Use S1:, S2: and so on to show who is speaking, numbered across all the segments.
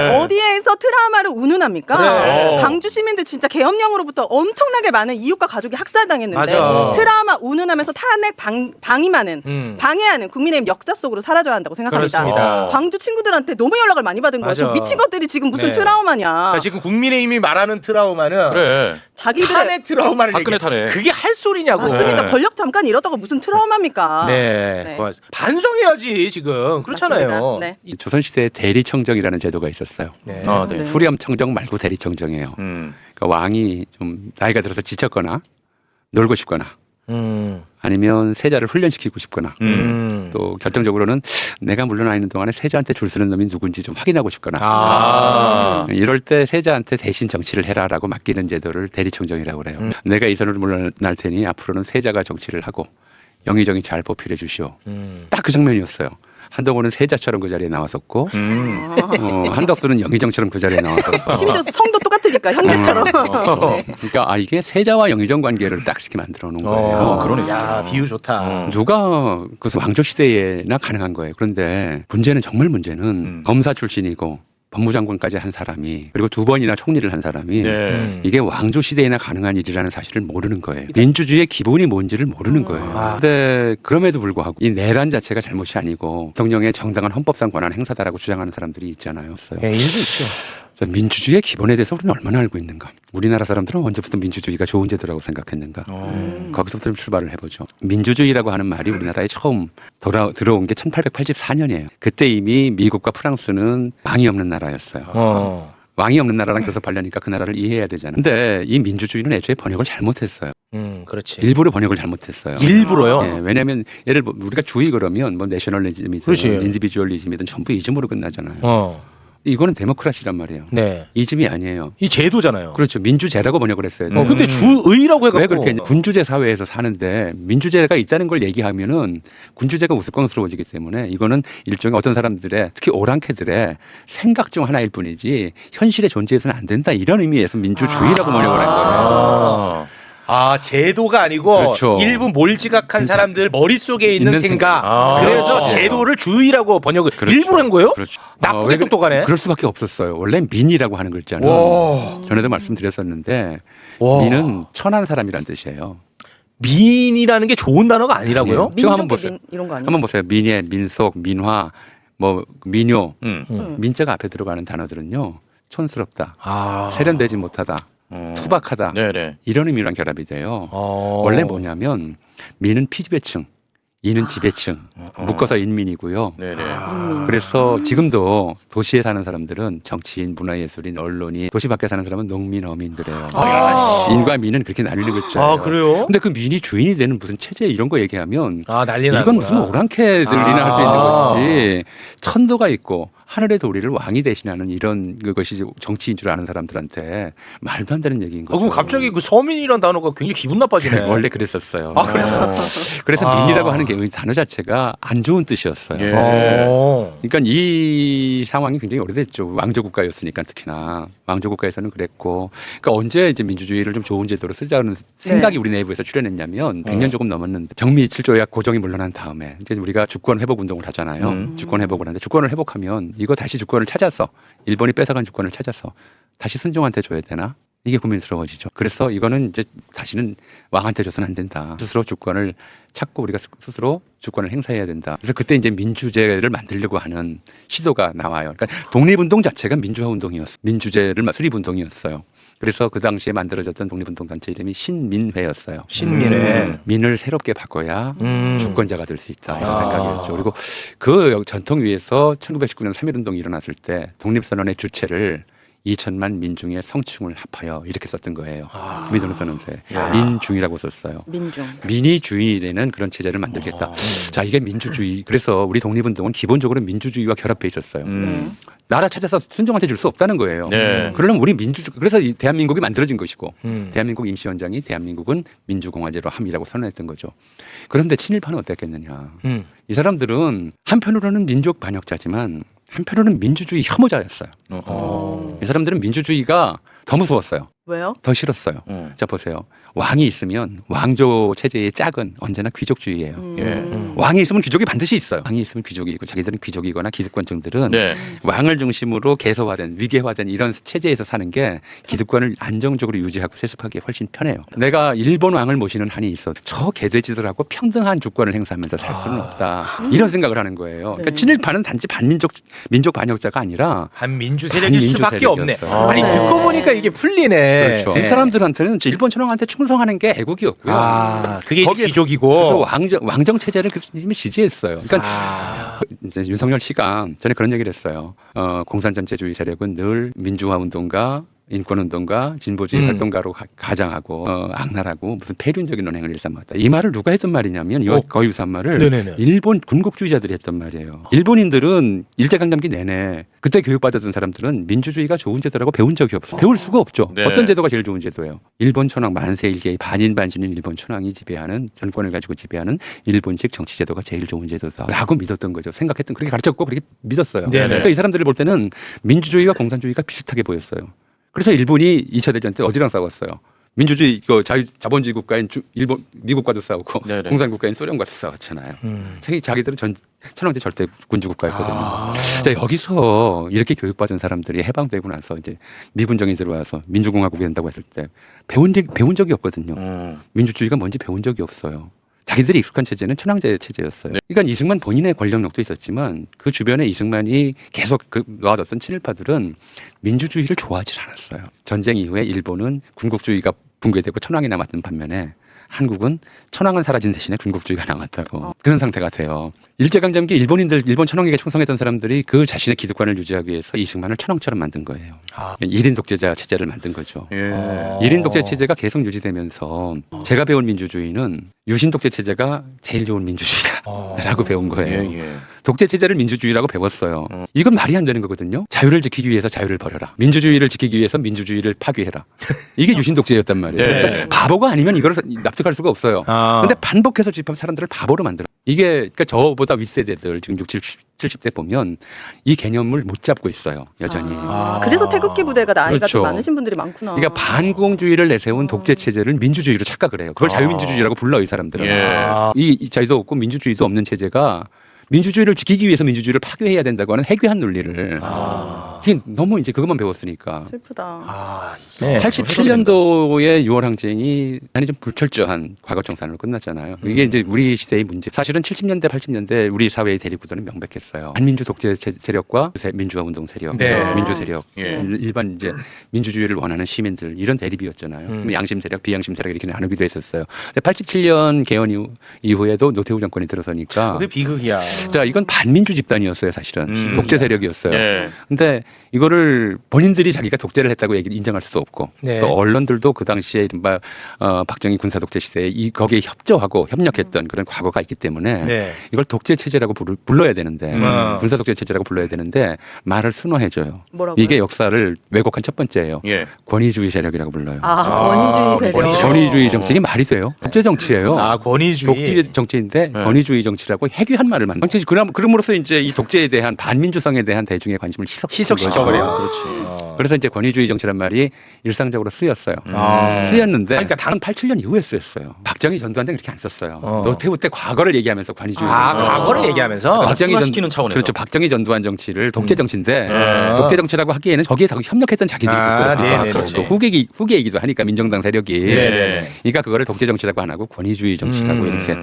S1: 어디에서 트라우마를 운운합니까?
S2: 그래.
S1: 광주 시민들 진짜 계엄령으로부터 엄청나게 많은 이웃과 가족이 학살당했는데
S2: 맞아.
S1: 트라우마 운운하면서 탄핵 방임하는 방해하는 국민의힘 역사 속으로 사라져야 한다고 생각합니다.
S2: 그렇습니다.
S1: 광주 친구들한테 너무 연락을 많이 받은
S2: 맞아.
S1: 거죠. 미친 것들이 지금 무슨
S2: 네.
S1: 트라우마냐.
S2: 그러니까 지금 국민의힘이 말하는 트라우마는
S3: 그래.
S1: 자기들의
S2: 탄핵 트라우마를
S3: 박근혜
S2: 얘기해.
S3: 탄핵.
S2: 그게 할 소리냐고.
S1: 맞습니다. 권력 잠깐 잃었다고 무슨 트라우마입니까?
S2: 네.
S1: 네.
S2: 고맙습니다. 반성해야지 지금. 그렇잖아요.
S1: 맞습니다. 네.
S4: 이 조선시대에 대리청정이라는 제도가 있었어요.
S2: 네.
S3: 아, 네.
S1: 네.
S4: 수렴청정 말고 대리청정이에요. 그러니까 왕이 좀 나이가 들어서 지쳤거나 놀고 싶거나 아니면 세자를 훈련시키고 싶거나 또 결정적으로는 내가 물러나 있는 동안에 세자한테 줄 서는 놈이 누군지 좀 확인하고 싶거나 이럴 때 세자한테 대신 정치를 해라라고 맡기는 제도를 대리청정이라고 그래요. 내가 이 선으로 물러날 테니 앞으로는 세자가 정치를 하고 영의정이 잘 보필해 주시오. 딱 그 장면이었어요. 한동훈은 세자처럼 그 자리에 나왔었고 한덕수는 영의정처럼 그 자리에 나왔었고
S1: 심지어 성도 똑같으니까 형제처럼. 네.
S4: 그러니까 이게 세자와 영의정 관계를 딱 이렇게 만들어 놓은 거예요.
S3: 그러네,
S2: 야,
S3: 진짜.
S2: 비유 좋다.
S4: 누가 그 왕조 시대에나 가능한 거예요. 그런데 문제는 정말 문제는 검사 출신이고 법무장관까지 한 사람이 그리고 2번이나 총리를 한 사람이
S3: 네.
S4: 이게 왕조 시대에나 가능한 일이라는 사실을 모르는 거예요. 민주주의의 기본이 뭔지를 모르는 거예요. 근데 그럼에도 불구하고 이 내란 자체가 잘못이 아니고 대통령의 정당한 헌법상 권한 행사다라고 주장하는 사람들이 있잖아요.
S2: 네, 일도 있죠.
S4: 민주주의의 기본에 대해서 우리는 얼마나 알고 있는가? 우리나라 사람들은 언제부터 민주주의가 좋은 제도라고 생각했는가? 거기서부터 좀 출발을 해보죠. 민주주의라고 하는 말이 우리나라에 처음 들어온 게 1884년이에요. 그때 이미 미국과 프랑스는 왕이 없는 나라였어요. 왕이 없는 나라랑 계속 발려니까 그 나라를 이해해야 되잖아요. 근데 이 민주주의는 애초에 번역을 잘못했어요.
S2: 그렇지.
S4: 일부러 번역을 잘못했어요.
S2: 일부러요?
S4: 예, 왜냐하면 예를 우리가 주의 그러면 뭐 내셔널리즘이든
S2: 그렇지.
S4: 인디비주얼리즘이든 전부 이즘으로 끝나잖아요. 이거는 데모크라시란 말이에요.
S2: 네.
S4: 이즘이 아니에요.
S2: 이 제도잖아요.
S4: 그렇죠. 민주제라고 번역을 했어요.
S2: 근데 주의라고 해갖고
S4: 왜 그렇게 했냐? 군주제 사회에서 사는데 민주제가 있다는 걸 얘기하면은 군주제가 우스꽝스러워지기 때문에 이거는 일종의 어떤 사람들의 특히 오랑캐들의 생각 중 하나일 뿐이지 현실에 존재해서는 안 된다 이런 의미에서 민주주의라고 번역을 한 거예요.
S2: 제도가 아니고
S4: 그렇죠.
S2: 일부 몰지각한 사람들 머릿속에 있는 생각. 그래서 제도를 주의라고 번역을
S4: 그렇죠.
S2: 일부러 한 거예요?
S4: 그렇죠.
S2: 나쁘게 똑똑하네.
S4: 그럴 수밖에 없었어요. 원래 민이라고 하는 글자는 전에도 말씀드렸었는데 민은 천한 사람이란 뜻이에요.
S2: 민이라는 게 좋은 단어가 아니라고요?
S4: 지금 한번 보세요.
S1: 이런 거 아니에요?
S4: 한번 보세요. 민의 민속, 민화, 뭐 민요,
S1: 음.
S4: 민자가 앞에 들어가는 단어들은요. 촌스럽다, 세련되지 못하다, 투박하다
S3: 네네.
S4: 이런 의미랑 결합이 돼요. 원래 뭐냐면 민은 피지배층, 이는 지배층, 묶어서 인민이고요.
S3: 네네.
S4: 그래서 지금도 도시에 사는 사람들은 정치인, 문화예술인, 언론인, 도시 밖에 사는 사람은 농민, 어민 그래요. 인과 민은 그렇게 나뉘는 글자예요.
S2: 그래요?
S4: 근데 그 민이 주인이 되는 무슨 체제 이런 거 얘기하면
S2: 난리 나는
S4: 이건 무슨 오랑캐들이나 할 수 있는 것이지 천도가 있고 하늘의 도리를 왕이 대신하는 이런 그것이 정치인 줄 아는 사람들한테 말도 안 되는 얘기인 거죠.
S2: 그럼 갑자기 그 서민이란 단어가 굉장히 기분 나빠지네.
S4: 원래 그랬었어요.
S2: 그래요?
S4: 그래서 민이라고 하는 게 단어 자체가 안 좋은 뜻이었어요.
S3: 예.
S4: 그러니까 이 상황이 굉장히 오래됐죠. 왕조 국가였으니까 특히나 왕조 국가에서는 그랬고, 그러니까 언제 이제 민주주의를 좀 좋은 제도로 쓰자는 생각이 우리 내부에서 출현했냐면 100년 조금 넘었는데 정미 7조약 고종이 물러난 다음에 이제 우리가 주권 회복 운동을 하잖아요. 주권 회복을 하는데 주권을 회복하면 이거 다시 주권을 찾아서 일본이 뺏어간 주권을 찾아서 다시 순종한테 줘야 되나? 이게 고민스러워지죠. 그래서 이거는 이제 다시는 왕한테 줘서는 안 된다. 스스로 주권을 찾고 우리가 스스로 주권을 행사해야 된다. 그래서 그때 이제 민주제를 만들려고 하는 시도가 나와요. 그러니까 독립운동 자체가 민주화 운동이었어요. 민주제를 수립 운동이었어요. 그래서 그 당시에 만들어졌던 독립운동 단체 이름이 신민회였어요.
S2: 신민회.
S4: 민을 새롭게 바꿔야 주권자가 될 수 있다 이런 생각이었죠. 그리고 그 전통 위에서 1919년 3.1운동이 일어났을 때 독립선언의 주체를 2천만 민중의 성충을 합하여 이렇게 썼던 거예요. 김희동 선언서에 민중이라고 썼어요. 민이 주인이 되는 그런 체제를 만들겠다. 자, 이게 민주주의. 그래서 우리 독립운동은 기본적으로 민주주의와 결합해 있었어요. 나라 찾아서 순종한테 줄 수 없다는 거예요.
S3: 네.
S4: 그러면 우리 그래서 이 대한민국이 만들어진 것이고 대한민국 임시원장이 대한민국은 민주공화제로 함이라고 선언했던 거죠. 그런데 친일파는 어땠겠느냐. 이 사람들은 한편으로는 민족 반역자지만 한편으로는 민주주의 혐오자였어요. 이 사람들은 민주주의가 더 무서웠어요.
S1: 왜요?
S4: 더 싫었어요. 자 보세요. 왕이 있으면 왕조 체제의 짝은 언제나 귀족주의예요. 왕이 있으면 귀족이 반드시 있어요. 왕이 있으면 귀족이 있고 자기들은 귀족이거나 기득권층들은
S3: 네.
S4: 왕을 중심으로 개서화된 위계화된 이런 체제에서 사는 게 기득권을 안정적으로 유지하고 세습하기 훨씬 편해요. 내가 일본 왕을 모시는 한이 있어 저 개돼지들하고 평등한 주권을 행사하면서 살 수는 없다. 이런 생각을 하는 거예요. 그러니까
S1: 네.
S4: 친일파는 단지 민족 반역자가 아니라
S2: 반민주 세력일
S4: 반민주
S2: 수밖에 없네.
S4: 세력이었어요.
S2: 아니
S1: 네.
S2: 듣고 보니까 이게 풀리네.
S4: 그렇죠.
S2: 네.
S4: 이 사람들한테는 일본 천황한테 충성하는 게 애국이었고요.
S2: 그게 이제
S4: 거기에-
S2: 귀족이고.
S4: 그래서 왕정 체제를 교수님이 지지했어요. 그러니까 이제 윤석열 씨가 전에 그런 얘기를 했어요. 공산 전체주의 세력은 늘 민주화 운동가, 인권 운동가, 진보주의 활동가로 가장하고 악랄하고 무슨 폐륜적인 논행을 일삼았다. 이 말을 누가 했던 말이냐면 거의 유사한 말을
S2: 네네네.
S4: 일본 군국주의자들이 했던 말이에요. 일본인들은 일제강점기 내내 그때 교육받았던 사람들은 민주주의가 좋은 제도라고 배운 적이 없어. 배울 수가 없죠.
S3: 네.
S4: 어떤 제도가 제일 좋은 제도예요? 일본 천황 만세 일개의 반인반신인 일본 천황이 지배하는 정권을 가지고 지배하는 일본식 정치 제도가 제일 좋은 제도다라고 믿었던 거죠. 생각했던 그렇게 가르쳤고 그렇게 믿었어요.
S2: 네네.
S4: 그러니까 이 사람들이 볼 때는 민주주의와 공산주의가 비슷하게 보였어요. 그래서 일본이 2차 대전 때 어디랑 싸웠어요? 민주주의, 자본주의 국가인 일본, 미국과도 싸우고
S3: 네네.
S4: 공산국가인 소련과도 싸웠잖아요. 자기들은 천황제 절대 군주 국가였거든요. 자, 여기서 이렇게 교육받은 사람들이 해방되고 나서 이제 미군 정이 들어와서 민주공화국이 된다고 했을 때 배운 적이 없거든요. 민주주의가 뭔지 배운 적이 없어요. 자기들이 익숙한 체제는 천황제 체제였어요. 그러니까 이승만 본인의 권력력도 있었지만 그 주변에 이승만이 계속 놓아뒀던 친일파들은 민주주의를 좋아하지 않았어요. 전쟁 이후에 일본은 군국주의가 붕괴되고 천황이 남았던 반면에 한국은 천황은 사라진 대신에 군국주의가 남았다고 그런 상태가 돼요. 일제강점기 일본 천황에게 충성했던 사람들이 그 자신의 기득권을 유지하기 위해서 이승만을 천황처럼 만든 거예요. 1인 독재자 체제를 만든 거죠.
S3: 예.
S4: 1인 독재 체제가 계속 유지되면서 제가 배운 민주주의는 유신 독재 체제가 제일 좋은 민주주의다라고 배운 거예요.
S3: 예.
S4: 독재 체제를 민주주의라고 배웠어요. 이건 말이 안 되는 거거든요. 자유를 지키기 위해서 자유를 버려라. 민주주의를 지키기 위해서 민주주의를 파괴해라. 이게 유신 독재였단 말이에요.
S3: 네.
S4: 그러니까 바보가 아니면 이걸 납득할 수가 없어요. 근데 반복해서 집합 사람들을 바보로 만들어. 이게 그러니까 저보다 윗세대들 지금 60, 70대 보면 이 개념을 못 잡고 있어요. 여전히.
S1: 그래서 태극기 부대가 나이가
S4: 그렇죠.
S1: 좀 많으신 분들이 많구나.
S4: 그러니까 반공주의를 내세운 독재 체제를 민주주의로 착각을 해요. 그걸 자유민주주의라고 불러 이 사람들은.
S3: 예.
S4: 이 자유도 없고 민주주의도 없는 체제가 민주주의를 지키기 위해서 민주주의를 파괴해야 된다고 하는 해괴한 논리를. 그게 너무 이제 그것만 배웠으니까.
S1: 슬프다.
S2: 네.
S4: 87년도에 6월 항쟁이 아니 좀 불철저한 과거청산으로 끝났잖아요. 이게 이제 우리 시대의 문제. 사실은 70년대, 80년대 우리 사회의 대립구도는 명백했어요. 반민주 독재 세력과 민주화 운동 세력,
S2: 네.
S4: 민주 세력,
S3: 예.
S4: 일반 이제 민주주의를 원하는 시민들 이런 대립이었잖아요. 양심 세력, 비양심 세력 이렇게 나누기도 했었어요. 근데 87년 개헌 이후에도 노태우 정권이 들어서니까
S2: 그게 비극이야.
S4: 자, 이건 반민주 집단이었어요, 사실은. 독재 세력이었어요.
S3: 예.
S4: 근데 이거를 본인들이 자기가 독재를 했다고 인정할 수도 없고
S2: 네.
S4: 또 언론들도 그 당시에 이른바 박정희 군사 독재 시대에 거기에 협조하고 협력했던 그런 과거가 있기 때문에
S2: 네.
S4: 이걸 독재 체제라고 불러야 되는데 군사 독재 체제라고 불러야 되는데 말을 순화해줘요.
S1: 뭐라고요?
S4: 이게 역사를 왜곡한 첫 번째예요.
S3: 예.
S4: 권위주의 세력이라고 불러요.
S1: 권위주의 세력.
S4: 권위주의 정치 이게 말이 돼요? 독재 정치예요.
S2: 권위주의.
S4: 독재 정치인데
S3: 네.
S4: 권위주의 정치라고 해괴한 말을 만든. 그럼으로써 이제 이 독재에 대한 반민주성에 대한 대중의 관심을
S2: 희석시켜버려.
S3: 그렇지.
S4: 그래서 이제 권위주의 정치란 말이 일상적으로 쓰였어요. 쓰였는데
S2: 그러니까
S4: 다른 87년 이후에 쓰였어요. 박정희 전두환 때 그렇게 안 썼어요. 노태우 때 과거를 얘기하면서 권위주의.
S2: 과거를 얘기하면서
S3: 말씀하시키는 차원에서.
S4: 그렇죠. 박정희 전두환 정치를 독재 정치인데
S3: 네.
S4: 독재 정치라고 하기에는 거기에 더 협력했던 자기들이
S2: 네네.
S4: 또 후계이기도 하니까 민정당 세력이.
S2: 네네.
S4: 그러니까 그거를 독재 정치라고 안 하고 권위주의 정치라고 이렇게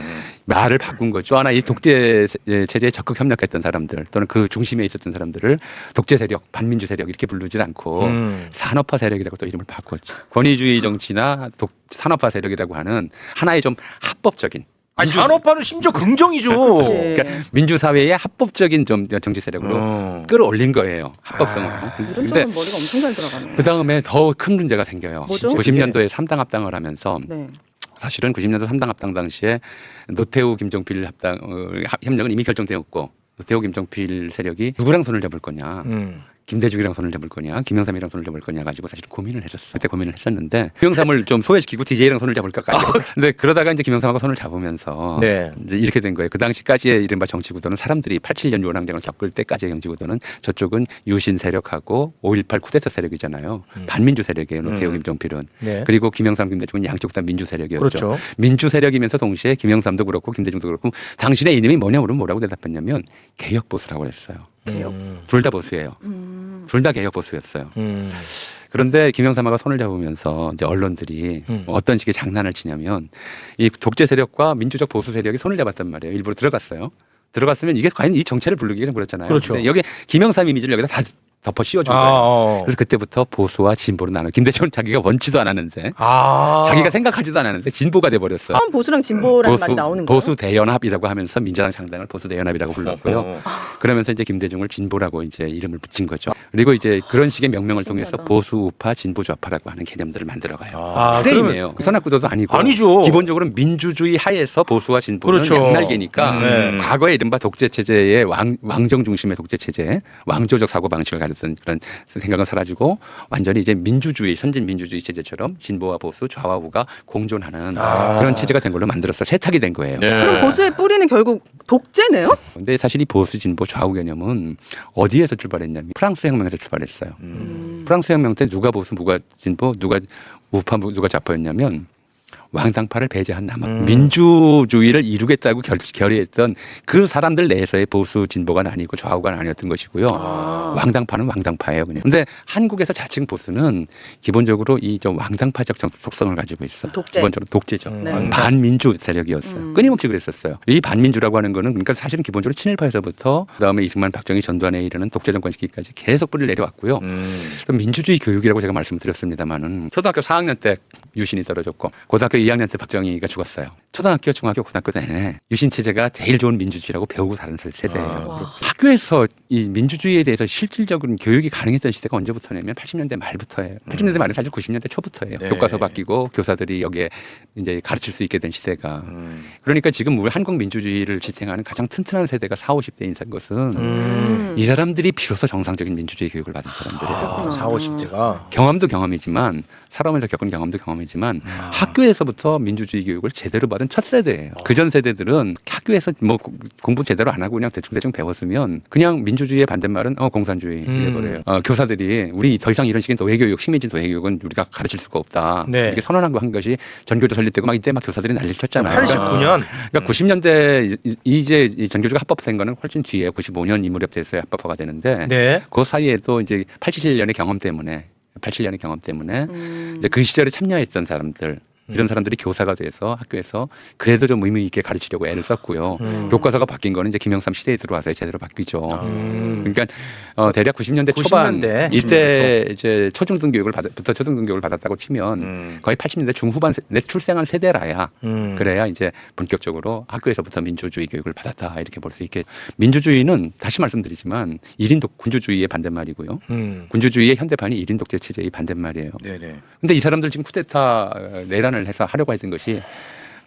S4: 말을 바꾼 거죠. 또 하나 이 독재 체제에 적극 협력했던 사람들 또는 그 중심에 있었던 사람들을 독재 세력, 반민주 세력 이렇게 부르지 않고 산업화 세력이라고 또 이름을 바꿨죠. 권위주의 정치나 산업화 세력이라고 하는 하나의 좀 합법적인
S2: 산업화는 심지어 긍정이죠.
S4: 그러니까 민주사회의 합법적인 좀 정치 세력으로 끌어올린 거예요. 합법성으로.
S1: 이런
S4: 근데
S1: 쪽은 머리가 엄청 잘 들어가네.
S4: 그 다음에 더 큰 문제가 생겨요.
S1: 뭐죠?
S4: 90년도에 3당 합당을 하면서
S1: 네.
S4: 사실은 90년도 3당 합당 당시에 노태우 김종필 협력은 이미 결정되었고 노태우 김종필 세력이 누구랑 손을 잡을 거냐. 김대중이랑 손을 잡을 거냐, 김영삼이랑 손을 잡을 거냐 가지고 사실 고민을 했었어요. 그때 고민을 했었는데 김영삼을 좀 소외시키고 DJ랑 손을 잡을까까지. 근데 그러다가 이제 김영삼하고 손을 잡으면서
S2: 네.
S4: 이제 이렇게 된 거예요. 그 당시까지의 이른바 정치구도는 사람들이 87년 요원항쟁을 겪을 때까지의 정치구도는 저쪽은 유신 세력하고 5.18 쿠데타 세력이잖아요. 반민주 세력이에요. 노태우, 김종필은.
S2: 네.
S4: 그리고 김영삼, 김대중은 양쪽 다 민주 세력이었죠.
S2: 그렇죠.
S4: 민주 세력이면서 동시에 김영삼도 그렇고 김대중도 그렇고 당신의 이름이 뭐냐 물으면 뭐라고 대답했냐면 개혁보수라고 했어요.
S1: 개혁.
S4: 둘 다 보수예요. 둘 다 개혁보수였어요. 그런데 김영삼하고 손을 잡으면서 이제 언론들이 어떤 식의 장난을 치냐면 이 독재 세력과 민주적 보수 세력이 손을 잡았단 말이에요. 일부러 들어갔어요. 들어갔으면 이게 과연 이 정체를 부르기가 좀 그렇잖아요.
S2: 그렇죠.
S4: 근데 여기 김영삼 이미지를 여기다 다 덮어 씌워준 거예요. 그래서 그때부터 보수와 진보로 나눠. 김대중은 자기가 원치도 않았는데 자기가 생각하지도 않았는데 진보가 돼버렸어요.
S1: 처음 보수랑 진보라는 말이 나오는 거예요?
S4: 보수 대연합이라고 하면서 민주당 창당을 보수 대연합이라고 불렀고요. 그러면서 이제 김대중을 진보라고 이제 이름을 붙인 거죠. 그리고 이제 그런 식의 명명을 통해서
S1: 신기하다.
S4: 보수 우파, 진보 좌파라고 하는 개념들을 만들어가요. 프레임이에요.
S2: 그러면-
S4: 선악구도도 아니고.
S2: 아니죠.
S4: 기본적으로 민주주의 하에서 보수와 진보는
S2: 그렇죠.
S4: 양날개니까 과거에 이른바 독재 체제의 왕정 중심의 독재 체제, 왕조적 사고 방식을 가졌던 그런 생각은 사라지고 완전히 이제 민주주의, 선진 민주주의 체제처럼 진보와 보수, 좌와 우가 공존하는 그런 체제가 된 걸로 만들었어요. 세탁이 된 거예요.
S2: 네.
S1: 그럼 보수의 뿌리는 결국 독재네요?
S4: 근데 사실 이 보수, 진보, 좌우 개념은 어디에서 출발했냐면 프랑스 혁명에서 출발했어요. 프랑스 혁명 때 누가 보수, 누가 진보, 누가 우파, 누가 좌파였냐면 왕당파를 배제한 남아 민주주의를 이루겠다고 결의했던 그 사람들 내에서의 보수 진보가 아니고 좌우가 아니었던 것이고요. 왕당파는 왕당파예요, 그냥. 근데 한국에서 자칭 보수는 기본적으로 이 좀 왕당파적 속성을 가지고 있어.
S1: 독재.
S4: 기본적으로 독재죠.
S1: 네.
S4: 반민주 세력이었어요. 끊임없이 그랬었어요. 이 반민주라고 하는 거는 그러니까 사실은 기본적으로 친일파에서부터 그다음에 이승만, 박정희, 전두환에 이르는 독재 정권 시기까지 계속 뿌리를 내려왔고요. 또 민주주의 교육이라고 제가 말씀드렸습니다만은 초등학교 4학년 때 유신이 떨어졌고 고등학교 2학년 때 박정희가 죽었어요. 초등학교, 중학교, 고등학교 때 유신 체제가 제일 좋은 민주주의라고 배우고 다른 세대예요. 학교에서 이 민주주의에 대해서 실질적인 교육이 가능했던 시대가 언제부터냐면 80년대 말부터예요. 80년대 말은 사실 90년대 초부터예요.
S2: 네.
S4: 교과서 바뀌고 교사들이 여기에 이제 가르칠 수 있게 된 시대가. 그러니까 지금 우리 한국 민주주의를 지탱하는 가장 튼튼한 세대가 40, 50대인 것은 이 사람들이 비로소 정상적인 민주주의 교육을 받은 사람들이에요.
S2: 4, 50대가
S4: 경험도 경험이지만 살아오면서 겪은 경험도 경험이지만 학교에서부터 민주주의 교육을 제대로 받은 첫 세대예요. 그전 세대들은 학교에서 뭐 공부 제대로 안 하고 그냥 대충 배웠으면 그냥 민주주의의 반대말은 공산주의 이래버려요. 교사들이 우리 더 이상 이런 식의 노예교육, 식민지 노예교육은 우리가 가르칠 수가 없다.
S2: 네.
S4: 이게 선언한 것이 전교조 설립되고 막 이때 막 교사들이 난리를 쳤잖아요.
S2: 89년
S4: 그러니까 90년대 이제 이 전교조가 합법된 거는 훨씬 뒤에 95년 이 무렵 돼서야 합법화가 되는데
S2: 네.
S4: 그 사이에도 이제 87년의 경험 때문에 이제 그 시절에 참여했던 사람들 이런 사람들이 교사가 돼서 학교에서 그래도 좀 의미 있게 가르치려고 애를 썼고요. 교과서가 바뀐 거는 이제 김영삼 시대에 들어와서 제대로 바뀌죠. 그러니까 대략 90년대 초반
S2: 90년대.
S4: 이때 이제 초중등 교육을 부터 초중등 교육을 받았다고 치면 거의 80년대 중후반 내 출생한 세대라야 그래야 이제 본격적으로 학교에서부터 민주주의 교육을 받았다 이렇게 볼 수 있게. 민주주의는 다시 말씀드리지만 1인 군주주의의 반대말이고요. 군주주의의 현대판이 1인 독재 체제의 반대말이에요.
S2: 네네.
S4: 근데 이 사람들 지금 쿠데타 내란을 해서 하려고 했던 것이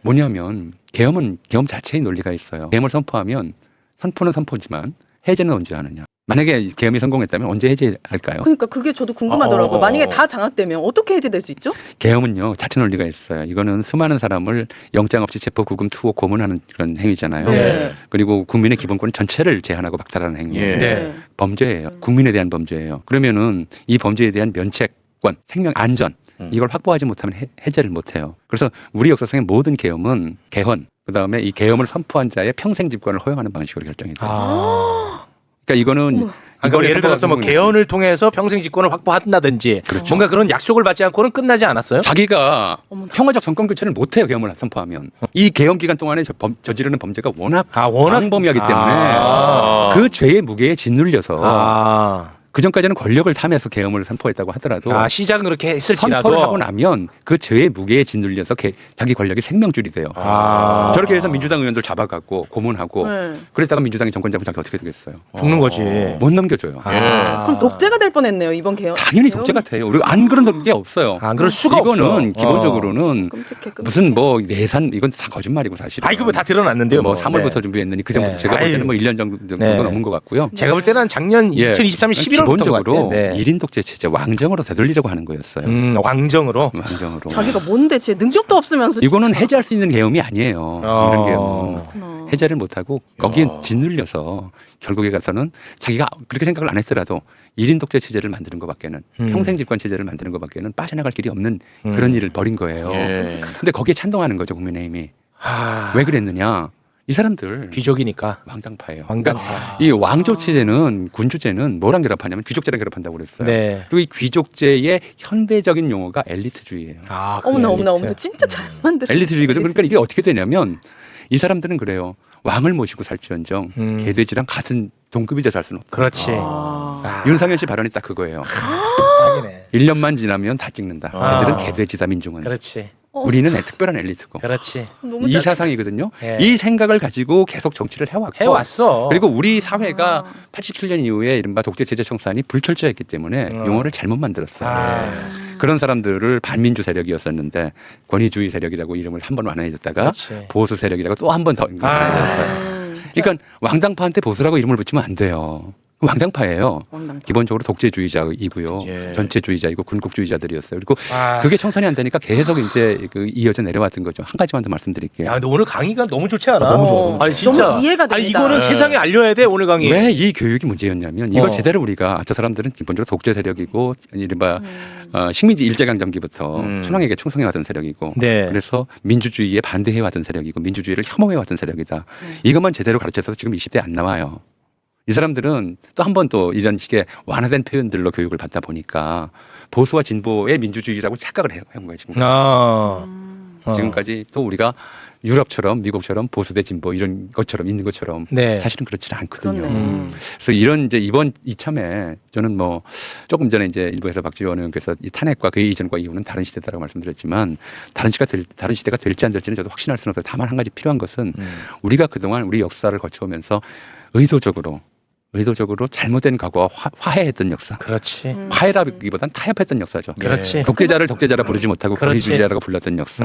S4: 뭐냐면 계엄은 계엄 자체의 논리가 있어요. 계엄을 선포하면 선포는 선포지만 해제는 언제 하느냐. 만약에 계엄이 성공했다면 언제 해제할까요?
S1: 그러니까 그게 저도 궁금하더라고요. 만약에 다 장악되면 어떻게 해제될 수 있죠?
S4: 계엄은요 자체 논리가 있어요. 이거는 수많은 사람을 영장 없이 체포, 구금, 투옥, 고문하는 그런 행위잖아요.
S1: 네.
S4: 그리고 국민의 기본권 전체를 제한하고 박탈하는 행위예요.
S2: 네.
S4: 범죄예요. 국민에 대한 범죄예요. 그러면은 이 범죄에 대한 면책권, 생명 안전 이걸 확보하지 못하면 해제를 못해요. 그래서 우리 역사상의 모든 계엄은 개헌, 그다음에 이 계엄을 선포한 자의 평생 집권을 허용하는 방식으로 결정이 돼요. 그러니까 이거는
S2: 그러니까 예를 들어서 뭐 개헌을 통해서 평생 집권을 확보한다든지 뭔가 그런 약속을 받지 않고는 끝나지 않았어요?
S4: 자기가 평화적 정권 교체를 못해요. 계엄을 선포하면 이 계엄 기간 동안에 저지르는 범죄가 워낙 광범위하기 때문에 그 죄의 무게에 짓눌려서 그 전까지는 권력을 탐해서 계엄을 선포했다고 하더라도
S2: 시작은 그렇게 했을지라도
S4: 선포를 하고 나면 그 죄의 무게에 짓눌려서 자기 권력이 생명줄이 돼요. 저렇게 해서 민주당 의원들 잡아가고 고문하고 그랬다가 민주당이 정권 잡으면 자기 어떻게 되겠어요?
S2: 죽는 거지.
S4: 못 넘겨줘요.
S1: 그럼 독재가 될 뻔했네요 이번 개헌.
S4: 당연히 독재 같아요. 우리가 안 그런 게 없어요.
S2: 안 그럴 수가
S4: 이거는
S2: 없어.
S4: 기본적으로는
S1: 끔찍해.
S4: 무슨 뭐 예산 이건 다 거짓말이고 사실.
S2: 이거 뭐 다 드러났는데요.
S4: 뭐 3월부터 준비했느니 그 전부터 제가 볼 때는 뭐 1년 정도 넘은 것 같고요.
S2: 제가 볼 때는 작년 2023년 11월
S4: 기본적으로
S2: 네.
S4: 1인 독재 체제 왕정으로 되돌리려고 하는 거였어요.
S2: 왕정으로.
S4: 왕정으로.
S1: 자기가 뭔데 진짜 능력도 없으면서
S4: 이거는
S1: 진짜.
S4: 해제할 수 있는 계엄이 아니에요. 이런 계엄은.
S1: 그렇구나.
S4: 해제를 못하고 거기에 짓눌려서 결국에 가서는 자기가 그렇게 생각을 안 했더라도 1인 독재 체제를 만드는 것밖에는 평생 집권 체제를 만드는 것밖에는 빠져나갈 길이 없는 그런 일을 벌인 거예요.
S3: 예.
S4: 근데 거기에 찬동하는 거죠 국민의힘이. 왜 그랬느냐? 이 사람들
S2: 귀족이니까.
S4: 왕당파예요.
S2: 왕당파.
S4: 이 왕조 체제는 군주제는 뭐랑 결합하냐면 귀족제랑 결합한다고 그랬어요.
S2: 네.
S4: 그리고 이 귀족제의 현대적인 용어가 엘리트주의예요.
S1: 어머나 진짜 잘 만들어.
S4: 엘리트주의거든. 그러니까 이게 어떻게 되냐면 이 사람들은 그래요. 왕을 모시고 살지언정 개돼지랑 같은 동급이 돼서 살 수는 없다.
S2: 그렇지.
S4: 윤상현 씨 발언이 딱 그거예요.
S2: 딱이네.
S4: 1년만 지나면 다 찍는다. 걔들은 개돼지다 민중은.
S2: 그렇지.
S4: 우리는 특별한 엘리트고.
S2: 그렇지.
S1: 너무
S4: 이 사상이거든요.
S2: 예.
S4: 이 생각을 가지고 계속 정치를 해왔고.
S2: 해왔어.
S4: 그리고 우리 사회가 87년 이후에 이른바 독재체제 청산이 불철저했기 때문에 용어를 잘못 만들었어요. 그런 사람들을 반민주 세력이었었는데 권위주의 세력이라고 이름을 한 번 완화해줬다가
S2: 그렇지.
S4: 보수 세력이라고 또 한 번 더 완화해줬어요. 그러니까 왕당파한테 보수라고 이름을 붙이면 안 돼요. 왕당파예요.
S1: 왕당파.
S4: 기본적으로 독재주의자이고요.
S3: 예.
S4: 전체주의자이고 군국주의자들이었어요. 그리고 그게 청산이 안 되니까 계속 이제 이어져 내려왔던 거죠. 한 가지만 더 말씀드릴게요.
S2: 야, 근데 오늘 강의가 너무 좋지 않아?
S3: 너무 좋아, 너무
S2: 아니 진짜.
S1: 너무 이해가 됩니다.
S2: 아니 이거는
S3: 네.
S2: 세상에 알려야 돼 오늘 강의.
S4: 왜 이 교육이 문제였냐면 이걸 제대로 우리가 저 사람들은 기본적으로 독재 세력이고 이른바 식민지 일제강점기부터 천황에게 충성해왔던 세력이고
S2: 네.
S4: 그래서 민주주의에 반대해왔던 세력이고 민주주의를 혐오해왔던 세력이다. 이것만 제대로 가르쳐서 지금 20대 안 나와요. 이 사람들은 또 한 번 또 이런 식의 완화된 표현들로 교육을 받다 보니까 보수와 진보의 민주주의라고 착각을 해온 거예요. 지금까지 또 우리가 유럽처럼 미국처럼 보수 대 진보 이런 것처럼 있는 것처럼
S2: 네.
S4: 사실은 그렇지는 않거든요.
S1: 그렇네.
S4: 그래서 이런 이제 이번 이참에 저는 뭐 조금 전에 이제 일부에서 박지원 의원께서 이 탄핵과 그 이전과 이후는 다른 시대다라고 말씀드렸지만 다른 시대가 될지 안 될지는 저도 확신할 수는 없어요. 다만 한 가지 필요한 것은 우리가 그동안 우리 역사를 거쳐오면서 의도적으로 잘못된 과거와 화해했던 역사.
S2: 그렇지.
S4: 화해라기보단 타협했던 역사죠.
S2: 그렇지.
S4: 독재자를 독재자라 부르지 못하고
S2: 그렇지.
S4: 권위주의자라고 불렀던 역사.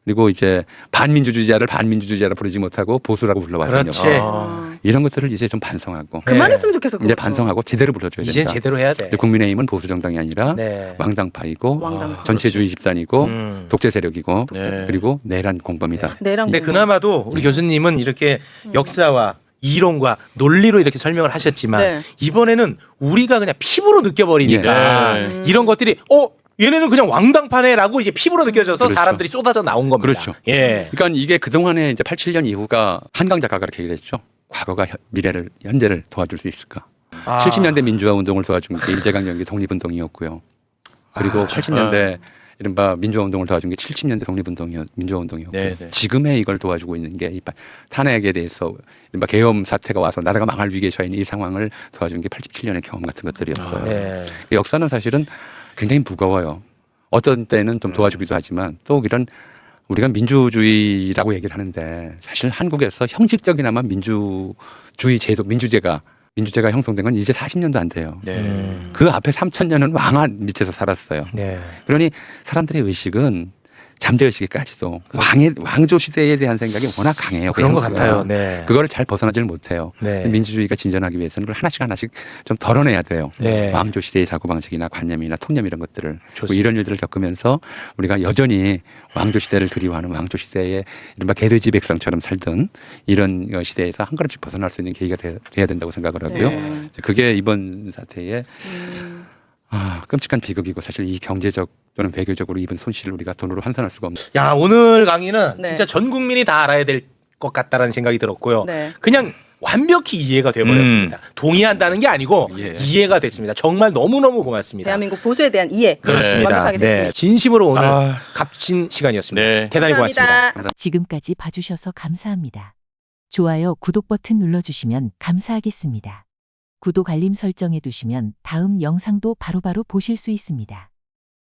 S4: 그리고 이제 반민주주의자를 반민주주의자라 부르지 못하고 보수라고 불러왔던
S2: 그렇지.
S4: 역사. 이런 것들을 이제 좀 반성하고
S1: 그만했으면 좋겠어.
S4: 이제 반성하고 제대로 불러줘야 된다.
S2: 이제 제대로 해야 돼.
S4: 국민의힘은 보수 정당이 아니라
S2: 네.
S4: 왕당파이고
S1: 왕당파.
S4: 전체주의 집단이고 독재 세력이고
S3: 네.
S4: 그리고 내란 공범이다.
S1: 내랑
S2: 근데 그나마도 우리 교수님은 이렇게 역사와 이론과 논리로 이렇게 설명을 하셨지만
S1: 네.
S2: 이번에는 우리가 그냥 피부로 느껴버리니까
S3: 예.
S2: 이런 것들이 얘네는 그냥 왕당파네라고 이제 피부로 느껴져서
S4: 그렇죠.
S2: 사람들이 쏟아져 나온 겁니다.
S4: 그렇죠.
S2: 예.
S4: 그러니까 이게 그동안에 이제 87년 이후가 한강 작가가 그렇게 얘기했죠. 과거가 현재를 도와줄 수 있을까? 70년대 민주화 운동을 도와준 게 일제강점기 독립운동이었고요. 그리고 80년대 이른바 민주화 운동을 도와준 게 70년대 민주화 운동이었고
S3: 네, 네.
S4: 지금의 이걸 도와주고 있는 게 이 탄핵에 대해서 이른바 계엄 사태가 와서 나라가 망할 위기에 처해 있는 이 상황을 도와준 게 87년의 경험 같은 것들이었어요.
S2: 네.
S4: 역사는 사실은 굉장히 무거워요. 어떤 때는 좀 도와주기도 하지만 또 이런 우리가 민주주의라고 얘기를 하는데 사실 한국에서 형식적이나마 민주제가 형성된 건 이제 40년도 안 돼요.
S3: 네.
S4: 그 앞에 3,000년은 왕한 밑에서 살았어요.
S2: 네.
S4: 그러니 사람들의 의식은 잠재의식까지도 왕조 시대에 대한 생각이 워낙 강해요.
S2: 그런 것
S4: 형수가.
S2: 같아요. 네.
S4: 그거를 잘 벗어나지를 못해요.
S2: 네.
S4: 민주주의가 진전하기 위해서는 그걸 하나씩 좀 덜어내야 돼요.
S2: 네.
S4: 왕조 시대의 사고방식이나 관념이나 통념 이런 것들을 뭐
S2: 좋습니다.
S4: 이런 일들을 겪으면서 우리가 여전히 왕조 시대를 그리워하는 왕조 시대의 이른바 개돼지 백성처럼 살던 이런 시대에서 한 걸음씩 벗어날 수 있는 계기가 돼야 된다고 생각을 하고요.
S1: 네.
S4: 그게 이번 사태의 끔찍한 비극이고 사실 이 경제적 또는 외교적으로 입은 손실을 우리가 돈으로 환산할 수가 없는.
S2: 야, 오늘 강의는
S1: 네.
S2: 진짜 전 국민이 다 알아야 될 것 같다라는 생각이 들었고요.
S1: 네.
S2: 그냥 완벽히 이해가 돼버렸습니다. 동의한다는 게 아니고
S4: 예.
S2: 이해가 됐습니다. 정말 너무너무 고맙습니다.
S1: 대한민국 보수에 대한 이해
S2: 그렇습니다.
S1: 완벽하게 됐습니다.
S2: 네. 진심으로 오늘 값진 시간이었습니다.
S3: 네.
S2: 대단히
S1: 감사합니다.
S2: 고맙습니다.
S5: 지금까지 봐주셔서 감사합니다. 좋아요, 구독 버튼 눌러주시면 감사하겠습니다. 구독 알림 설정해 두시면 다음 영상도 바로바로 보실 수 있습니다.